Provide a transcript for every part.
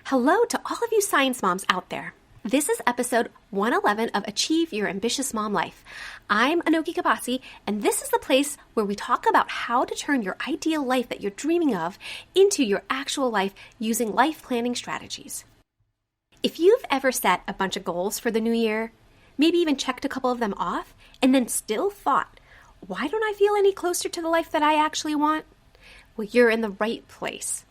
Hello to all of you science moms out there. This is episode 111 of Achieve Your Ambitious Mom Life. I'm Anoki Kabasi, and this is the place where we talk about how to turn your ideal life that you're dreaming of into your actual life using life planning strategies. If you've ever set a bunch of goals for the new year, maybe even checked a couple of them off, and then still thought, why don't I feel any closer to the life that I actually want? Well, you're in the right place.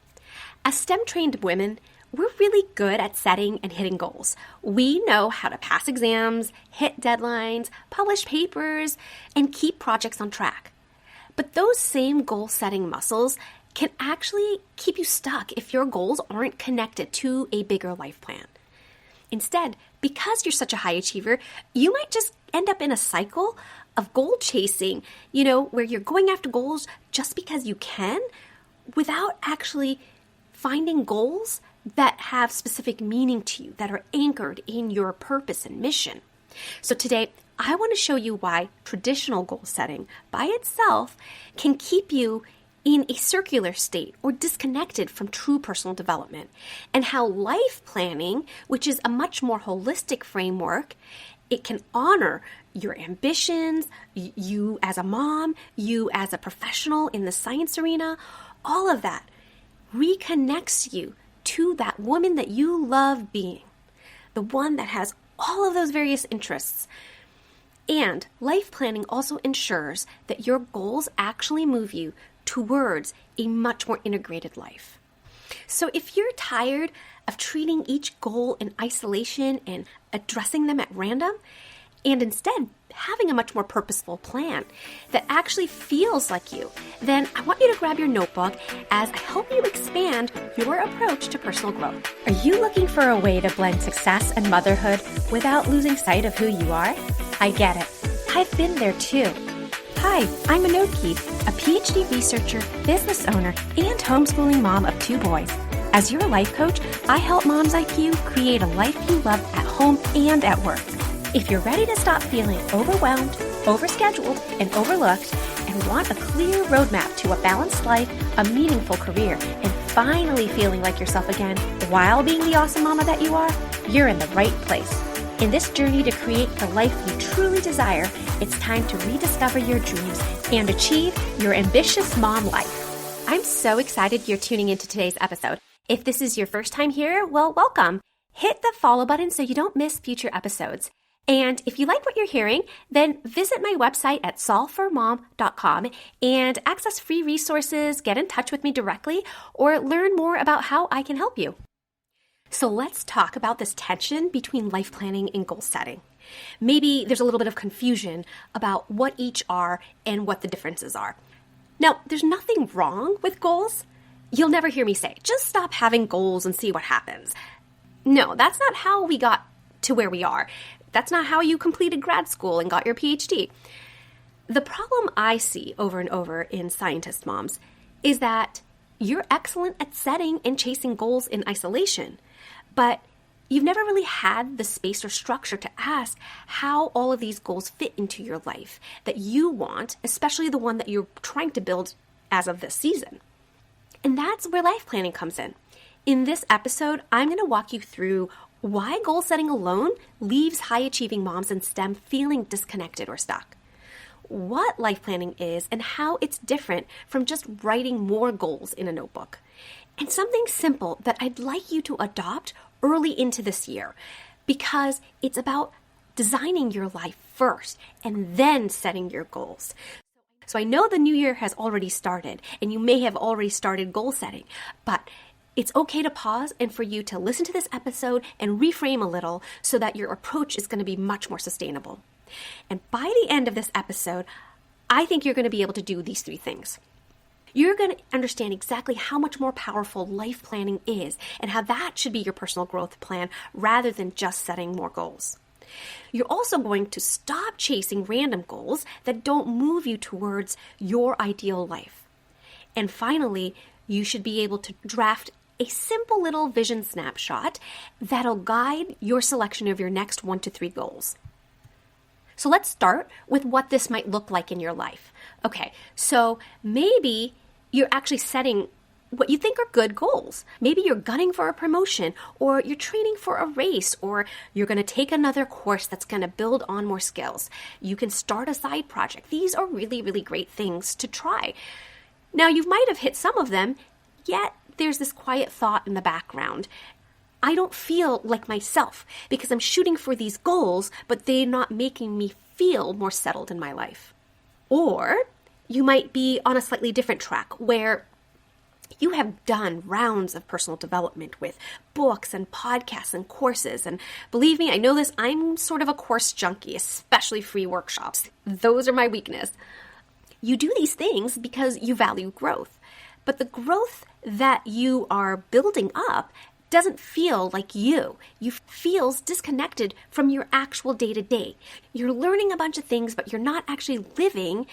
As STEM-trained women, we're really good at setting and hitting goals. We know how to pass exams, hit deadlines, publish papers, and keep projects on track. But those same goal-setting muscles can actually keep you stuck if your goals aren't connected to a bigger life plan. Instead, because you're such a high achiever, you might just end up in a cycle of goal chasing, where you're going after goals just because you can, without actually finding goals that have specific meaning to you, that are anchored in your purpose and mission. So today, I want to show you why traditional goal setting by itself can keep you in a circular state or disconnected from true personal development, and how life planning, which is a much more holistic framework, it can honor your ambitions, you as a mom, you as a professional in the science arena, all of that reconnects you to that woman that you love being, the one that has all of those various interests. And life planning also ensures that your goals actually move you towards a much more integrated life. So if you're tired of treating each goal in isolation and addressing them at random, and instead having a much more purposeful plan that actually feels like you, then I want you to grab your notebook as I help you expand your approach to personal growth. Are you looking for a way to blend success and motherhood without losing sight of who you are? I get it. I've been there too. Hi, I'm Anoki, a PhD researcher, business owner, and homeschooling mom of 2 boys. As your life coach, I help moms like you create a life you love at home and at work. If you're ready to stop feeling overwhelmed, overscheduled, and overlooked, and want a clear roadmap to a balanced life, a meaningful career, and finally feeling like yourself again while being the awesome mama that you are, you're in the right place. In this journey to create the life you truly desire, it's time to rediscover your dreams and achieve your ambitious mom life. I'm so excited you're tuning into today's episode. If this is your first time here, well, welcome. Hit the follow button so you don't miss future episodes. And if you like what you're hearing, then visit my website at solveformom.com and access free resources, get in touch with me directly, or learn more about how I can help you. So let's talk about this tension between life planning and goal setting. Maybe there's a little bit of confusion about what each are and what the differences are. Now, there's nothing wrong with goals. You'll never hear me say, just stop having goals and see what happens. No, that's not how we got to where we are. That's not how you completed grad school and got your PhD. The problem I see over and over in scientist moms is that you're excellent at setting and chasing goals in isolation, but you've never really had the space or structure to ask how all of these goals fit into your life that you want, especially the one that you're trying to build as of this season. And that's where life planning comes in. In this episode, I'm going to walk you through why goal setting alone leaves high-achieving moms in STEM feeling disconnected or stuck, what life planning is and how it's different from just writing more goals in a notebook, and something simple that I'd like you to adopt early into this year, because it's about designing your life first and then setting your goals. So I know the new year has already started and you may have already started goal setting, but it's okay to pause and for you to listen to this episode and reframe a little so that your approach is going to be much more sustainable. And by the end of this episode, I think you're going to be able to do these 3 things. You're going to understand exactly how much more powerful life planning is and how that should be your personal growth plan rather than just setting more goals. You're also going to stop chasing random goals that don't move you towards your ideal life. And finally, you should be able to draft a simple little vision snapshot that'll guide your selection of your next 1 to 3 goals. So let's start with what this might look like in your life. Okay, so maybe you're actually setting what you think are good goals. Maybe you're gunning for a promotion, or you're training for a race, or you're going to take another course that's going to build on more skills. You can start a side project. These are really, really great things to try. Now, you might have hit some of them, yet there's this quiet thought in the background. I don't feel like myself because I'm shooting for these goals, but they're not making me feel more settled in my life. Or you might be on a slightly different track where you have done rounds of personal development with books and podcasts and courses. And believe me, I know this, I'm sort of a course junkie, especially free workshops. Those are my weakness. You do these things because you value growth. But the growth that you are building up doesn't feel like you. You feels disconnected from your actual day-to-day. You're learning a bunch of things, but you're not actually living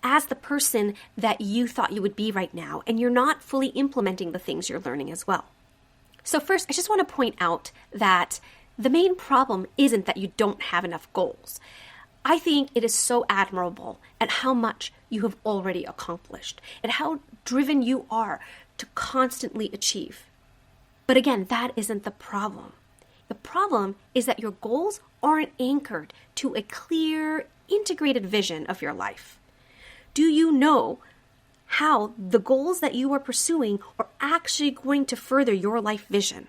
as the person that you thought you would be right now, and you're not fully implementing the things you're learning as well. So first, I just want to point out that the main problem isn't that you don't have enough goals. I think it is so admirable at how much you have already accomplished and how driven you are to constantly achieve. But again, that isn't the problem. The problem is that your goals aren't anchored to a clear, integrated vision of your life. Do you know how the goals that you are pursuing are actually going to further your life vision?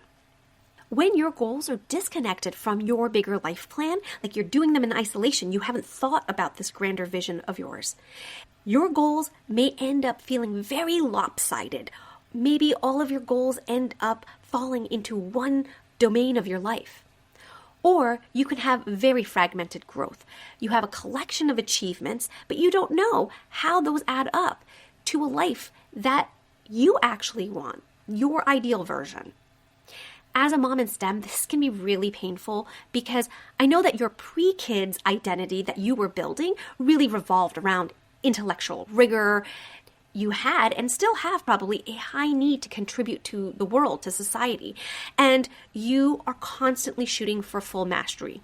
When your goals are disconnected from your bigger life plan, like you're doing them in isolation, you haven't thought about this grander vision of yours. Your goals may end up feeling very lopsided. Maybe all of your goals end up falling into one domain of your life. Or you can have very fragmented growth. You have a collection of achievements, but you don't know how those add up to a life that you actually want, your ideal version. As a mom in STEM, this can be really painful because I know that your pre-kids identity that you were building really revolved around intellectual rigor. You had and still have probably a high need to contribute to the world, to society, and you are constantly shooting for full mastery.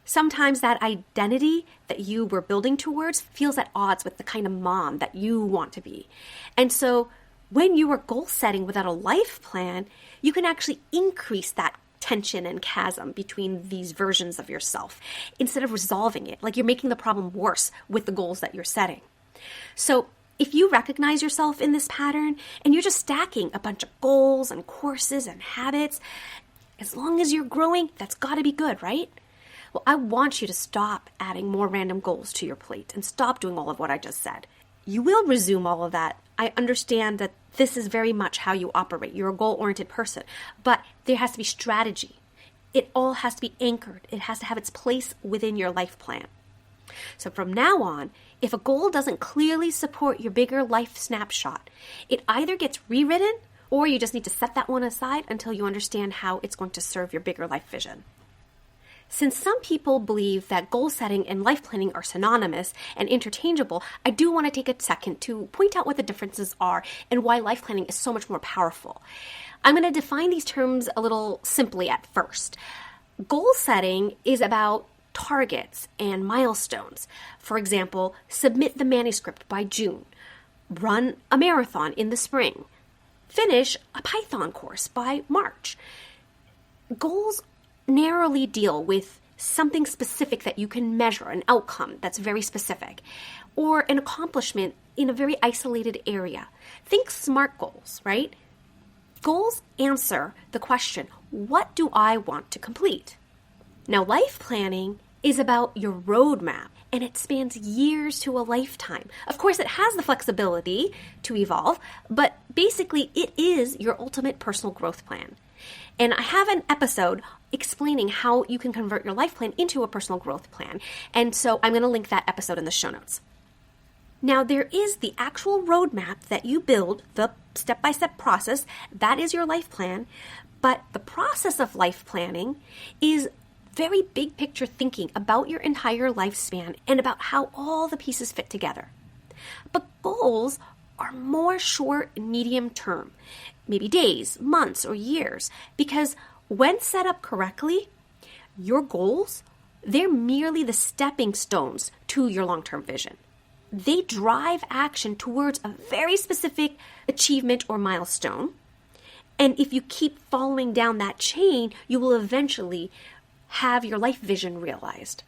Sometimes that identity that you were building towards feels at odds with the kind of mom that you want to be. And so when you are goal setting without a life plan, you can actually increase that tension and chasm between these versions of yourself instead of resolving it, like you're making the problem worse with the goals that you're setting. So if you recognize yourself in this pattern and you're just stacking a bunch of goals and courses and habits, as long as you're growing, that's got to be good, right? Well, I want you to stop adding more random goals to your plate and stop doing all of what I just said. You will resume all of that. I understand that this is very much how you operate. You're a goal-oriented person, but there has to be strategy. It all has to be anchored. It has to have its place within your life plan. So from now on, if a goal doesn't clearly support your bigger life snapshot, it either gets rewritten or you just need to set that one aside until you understand how it's going to serve your bigger life vision. Since some people believe that goal setting and life planning are synonymous and interchangeable, I do want to take a second to point out what the differences are and why life planning is so much more powerful. I'm going to define these terms a little simply at first. Goal setting is about targets and milestones. For example, submit the manuscript by June, run a marathon in the spring, finish a Python course by March. Goals narrowly deal with something specific that you can measure, an outcome that's very specific, or an accomplishment in a very isolated area. Think SMART goals, right? Goals answer the question, what do I want to complete? Now, life planning is about your roadmap, and it spans years to a lifetime. Of course, it has the flexibility to evolve, but basically it is your ultimate personal growth plan. And I have an episode explaining how you can convert your life plan into a personal growth plan. And so I'm going to link that episode in the show notes. Now, there is the actual roadmap that you build, the step-by-step process. That is your life plan. But the process of life planning is very big picture thinking about your entire lifespan and about how all the pieces fit together. But goals are more short and medium term, maybe days, months, or years, because when set up correctly, your goals, they're merely the stepping stones to your long-term vision. they drive action towards a very specific achievement or milestone. And if you keep following down that chain, you will eventually have your life vision realized.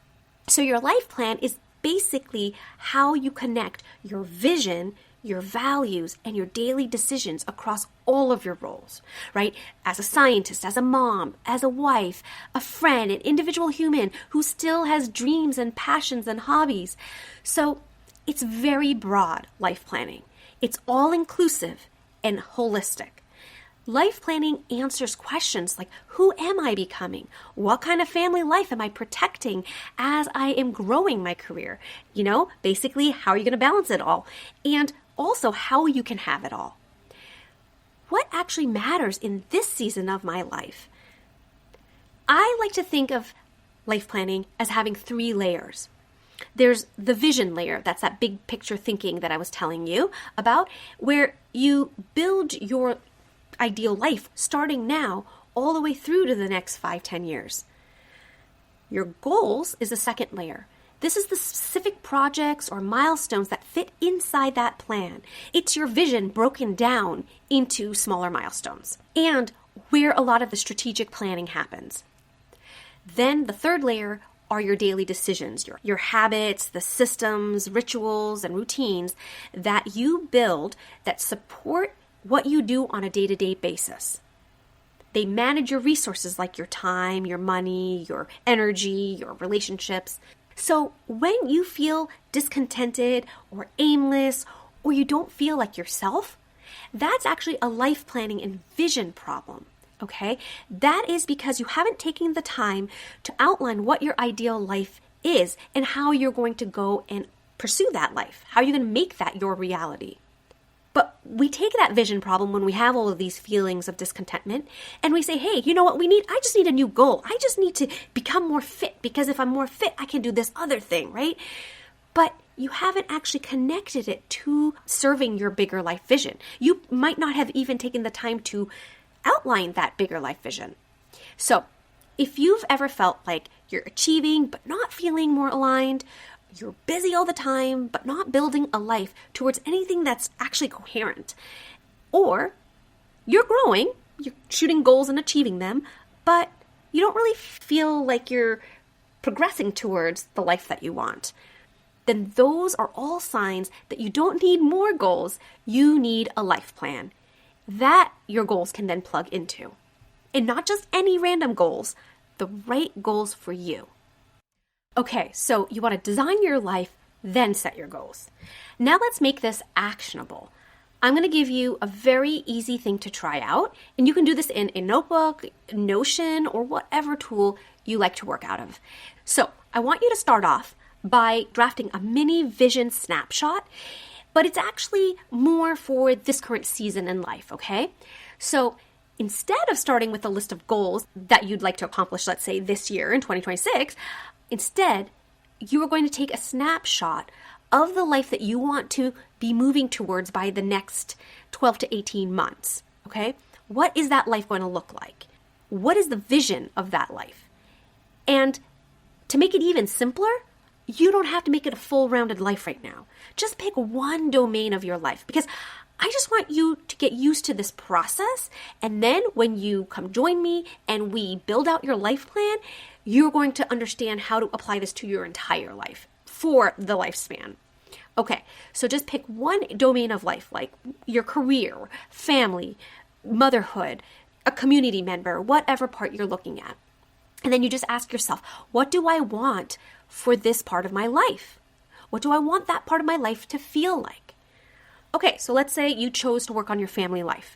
So your life plan is basically how you connect your vision, your values, and your daily decisions across all of your roles, right? As a scientist, as a mom, as a wife, a friend, an individual human who still has dreams and passions and hobbies. So it's very broad, life planning. It's all inclusive and holistic. Life planning answers questions like, who am I becoming? What kind of family life am I protecting as I am growing my career? Basically, how are you going to balance it all? And also how you can have it all. What actually matters in this season of my life? I like to think of life planning as having 3 layers. There's the vision layer. That's that big picture thinking that I was telling you about, where you build your ideal life starting now all the way through to the next 5-10 years. Your goals is the second layer. This is the specific projects or milestones that fit inside that plan. It's your vision broken down into smaller milestones and where a lot of the strategic planning happens. Then the third layer are your daily decisions, your habits, the systems, rituals, and routines that you build that support what you do on a day-to-day basis. They manage your resources like your time, your money, your energy, your relationships. So when you feel discontented or aimless, or you don't feel like yourself, that's actually a life planning and vision problem, okay? That is because you haven't taken the time to outline what your ideal life is and how you're going to go and pursue that life, how you're going to make that your reality. But we take that vision problem when we have all of these feelings of discontentment and we say, hey, you know what we need? I just need a new goal. I just need to become more fit because if I'm more fit, I can do this other thing, right? But you haven't actually connected it to serving your bigger life vision. You might not have even taken the time to outline that bigger life vision. So if you've ever felt like you're achieving but not feeling more aligned, you're busy all the time, but not building a life towards anything that's actually coherent. Or you're growing, you're shooting goals and achieving them, but you don't really feel like you're progressing towards the life that you want. Then those are all signs that you don't need more goals. You need a life plan that your goals can then plug into. And not just any random goals, the right goals for you. Okay, so you want to design your life, then set your goals. Now let's make this actionable. I'm going to give you a very easy thing to try out, and you can do this in a notebook, Notion, or whatever tool you like to work out of. So I want you to start off by drafting a mini vision snapshot, but it's actually more for this current season in life, okay? So instead of starting with a list of goals that you'd like to accomplish, let's say this year in 2026, instead, you are going to take a snapshot of the life that you want to be moving towards by the next 12 to 18 months, okay? What is that life going to look like? What is the vision of that life? And to make it even simpler, you don't have to make it a full-rounded life right now. Just pick one domain of your life because I just want you to get used to this process. And then when you come join me and we build out your life plan, you're going to understand how to apply this to your entire life for the lifespan. Okay, so just pick one domain of life, like your career, family, motherhood, a community member, whatever part you're looking at. And then you just ask yourself, what do I want for this part of my life? What do I want that part of my life to feel like? Okay, so let's say you chose to work on your family life.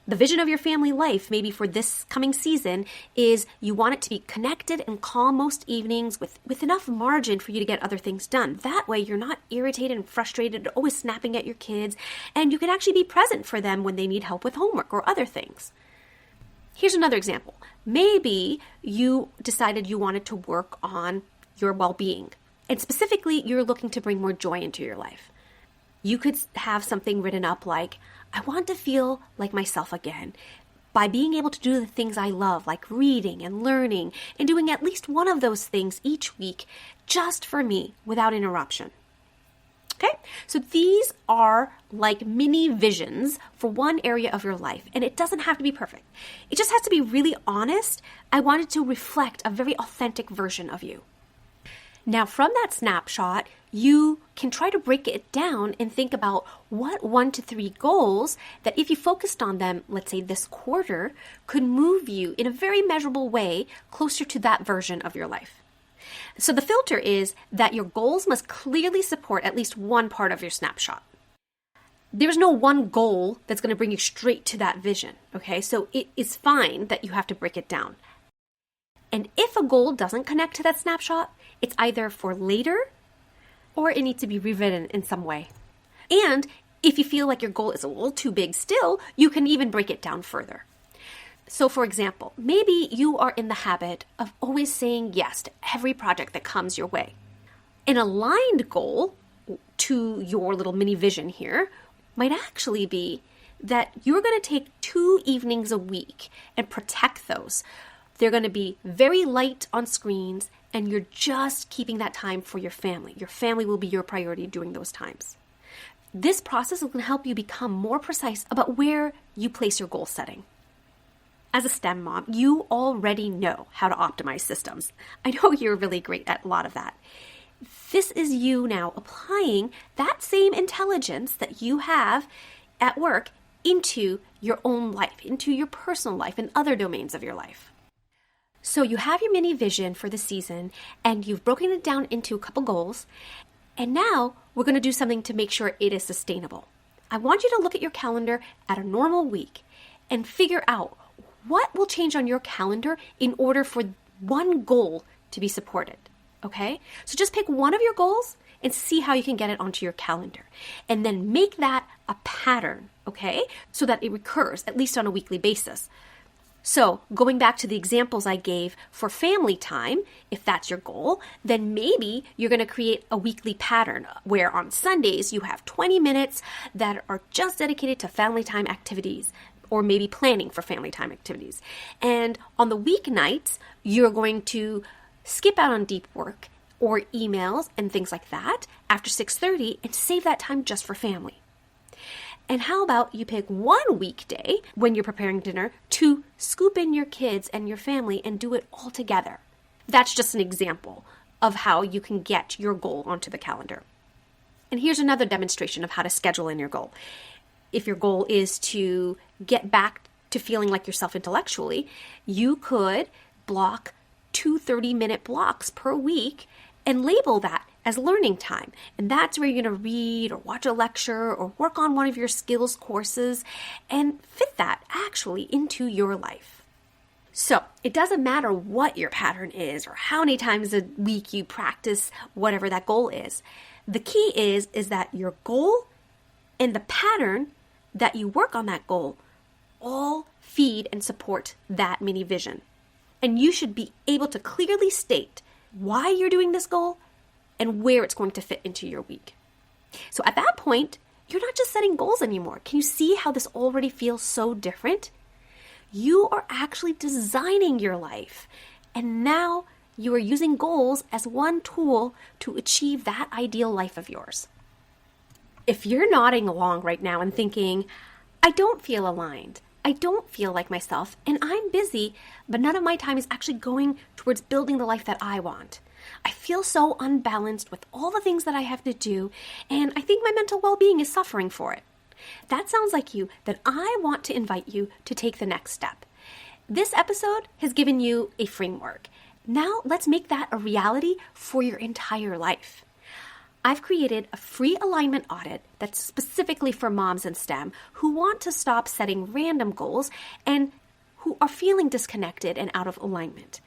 The vision of your family life, maybe for this coming season, is you want it to be connected and calm most evenings with enough margin for you to get other things done. That way you're not irritated and frustrated, always snapping at your kids, and you can actually be present for them when they need help with homework or other things. Here's another example. Maybe you decided you wanted to work on your well-being, and specifically you're looking to bring more joy into your life. You could have something written up like, I want to feel like myself again by being able to do the things I love, like reading and learning and doing at least one of those things each week just for me without interruption. Okay, so these are like mini visions for one area of your life, and it doesn't have to be perfect. It just has to be really honest. I wanted to reflect a very authentic version of you. Now, from that snapshot, you can try to break it down and think about what 1 to 3 goals that if you focused on them, let's say this quarter, could move you in a very measurable way closer to that version of your life. So the filter is that your goals must clearly support at least one part of your snapshot. There's no one goal that's going to bring you straight to that vision, okay? So it is fine that you have to break it down. And if a goal doesn't connect to that snapshot, it's either for later or it needs to be rewritten in some way. And if you feel like your goal is a little too big still, you can even break it down further. So for example, maybe you are in the habit of always saying yes to every project that comes your way. An aligned goal to your little mini vision here might actually be that you're going to take 2 evenings a week and protect those. They're going to be very light on screens, and you're just keeping that time for your family. Your family will be your priority during those times. This process is going to help you become more precise about where you place your goal setting. As a STEM mom, you already know how to optimize systems. I know you're really great at a lot of that. This is you now applying that same intelligence that you have at work into your own life, into your personal life and other domains of your life. So you have your mini vision for the season and you've broken it down into a couple goals. And now we're going to do something to make sure it is sustainable. I want you to look at your calendar at a normal week and figure out what will change on your calendar in order for one goal to be supported, okay? So just pick one of your goals and see how you can get it onto your calendar. And then make that a pattern, okay? So that it recurs, at least on a weekly basis. So going back to the examples I gave for family time, if that's your goal, then maybe you're going to create a weekly pattern where on Sundays you have 20 minutes that are just dedicated to family time activities, or maybe planning for family time activities. And on the weeknights, you're going to skip out on deep work or emails and things like that after 6:30 and save that time just for family. And how about you pick one weekday when you're preparing dinner to scoop in your kids and your family and do it all together. That's just an example of how you can get your goal onto the calendar. And here's another demonstration of how to schedule in your goal. If your goal is to get back to feeling like yourself intellectually, you could block 2 30-minute blocks per week and label that as learning time. And that's where you're going to read or watch a lecture or work on one of your skills courses and fit that actually into your life. So it doesn't matter what your pattern is or how many times a week you practice whatever that goal is. The key is that your goal and the pattern that you work on that goal all feed and support that mini vision. And you should be able to clearly state why you're doing this goal and where it's going to fit into your week. So at that point, you're not just setting goals anymore. Can you see how this already feels so different? You are actually designing your life. And now you are using goals as one tool to achieve that ideal life of yours. If you're nodding along right now and thinking, I don't feel aligned, I don't feel like myself, and I'm busy, but none of my time is actually going towards building the life that I want. I feel so unbalanced with all the things that I have to do, and I think my mental well-being is suffering for it. That sounds like you, then I want to invite you to take the next step. This episode has given you a framework. Now let's make that a reality for your entire life. I've created a free alignment audit that's specifically for moms in STEM who want to stop setting random goals and who are feeling disconnected and out of alignment.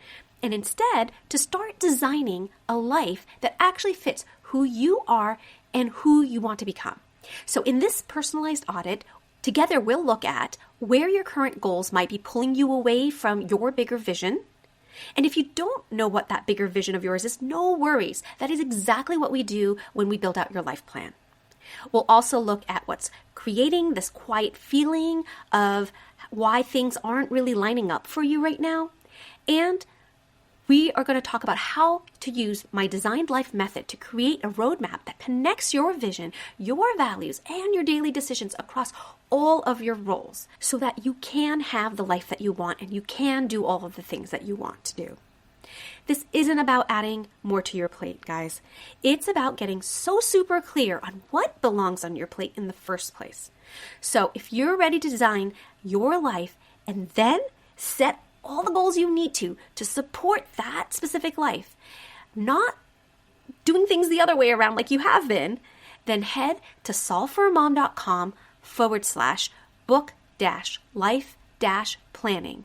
And instead, to start designing a life that actually fits who you are and who you want to become. So in this personalized audit, together we'll look at where your current goals might be pulling you away from your bigger vision. And if you don't know what that bigger vision of yours is, no worries. That is exactly what we do when we build out your life plan. We'll also look at what's creating this quiet feeling of why things aren't really lining up for you right now. And We are going to talk about how to use my designed life method to create a roadmap that connects your vision, your values, and your daily decisions across all of your roles so that you can have the life that you want and you can do all of the things that you want to do. This isn't about adding more to your plate, guys. It's about getting so super clear on what belongs on your plate in the first place. So if you're ready to design your life and then set all the goals you need to support that specific life, not doing things the other way around like you have been, then head to solveformom.com/book-life-planning,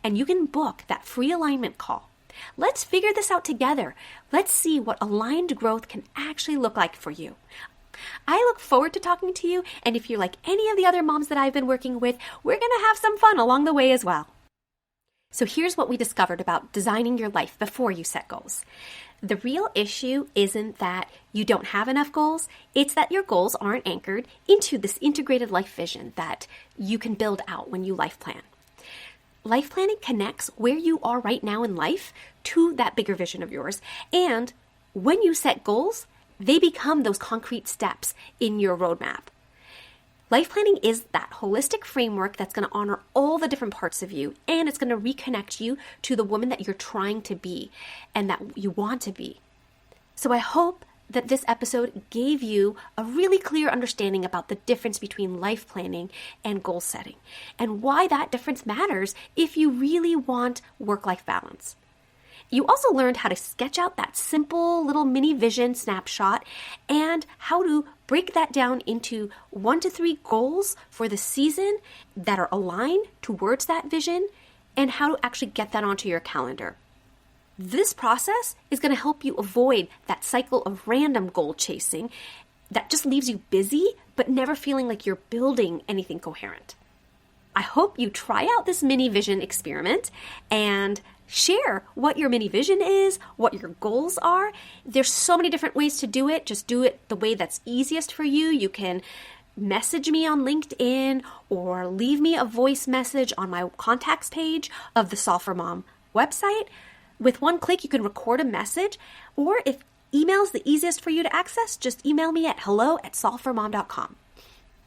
and you can book that free alignment call. Let's figure this out together. Let's see what aligned growth can actually look like for you. I look forward to talking to you, and if you're like any of the other moms that I've been working with, we're going to have some fun along the way as well. So here's what we discovered about designing your life before you set goals. The real issue isn't that you don't have enough goals, it's that your goals aren't anchored into this integrated life vision that you can build out when you life plan. Life planning connects where you are right now in life to that bigger vision of yours. And when you set goals, they become those concrete steps in your roadmap. Life planning is that holistic framework that's going to honor all the different parts of you, and it's going to reconnect you to the woman that you're trying to be and that you want to be. So I hope that this episode gave you a really clear understanding about the difference between life planning and goal setting and why that difference matters if you really want work-life balance. You also learned how to sketch out that simple little mini vision snapshot and how to break that down into 1 to 3 goals for the season that are aligned towards that vision and how to actually get that onto your calendar. This process is going to help you avoid that cycle of random goal chasing that just leaves you busy but never feeling like you're building anything coherent. I hope you try out this mini vision experiment and share what your mini vision is, what your goals are. There's so many different ways to do it. Just do it the way that's easiest for you. You can message me on LinkedIn or leave me a voice message on my contacts page of the Solve for Mom website. With one click, you can record a message, or if email is the easiest for you to access, just email me at hello@solveformom.com.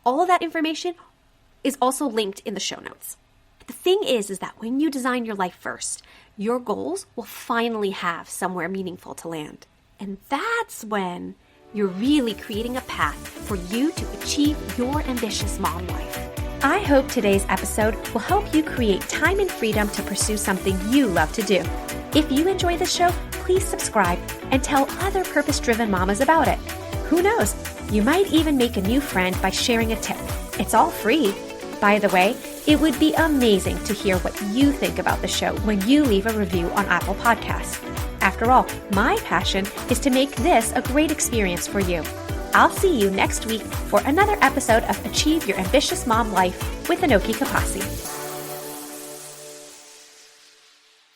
All of that information is also linked in the show notes. The thing is that when you design your life first, your goals will finally have somewhere meaningful to land. And that's when you're really creating a path for you to achieve your ambitious mom life. I hope today's episode will help you create time and freedom to pursue something you love to do. If you enjoy the show, please subscribe and tell other purpose-driven mamas about it. Who knows? You might even make a new friend by sharing a tip. It's all free. By the way, it would be amazing to hear what you think about the show when you leave a review on Apple Podcasts. After all, my passion is to make this a great experience for you. I'll see you next week for another episode of Achieve Your Ambitious Mom Life with Anoki Kapasi.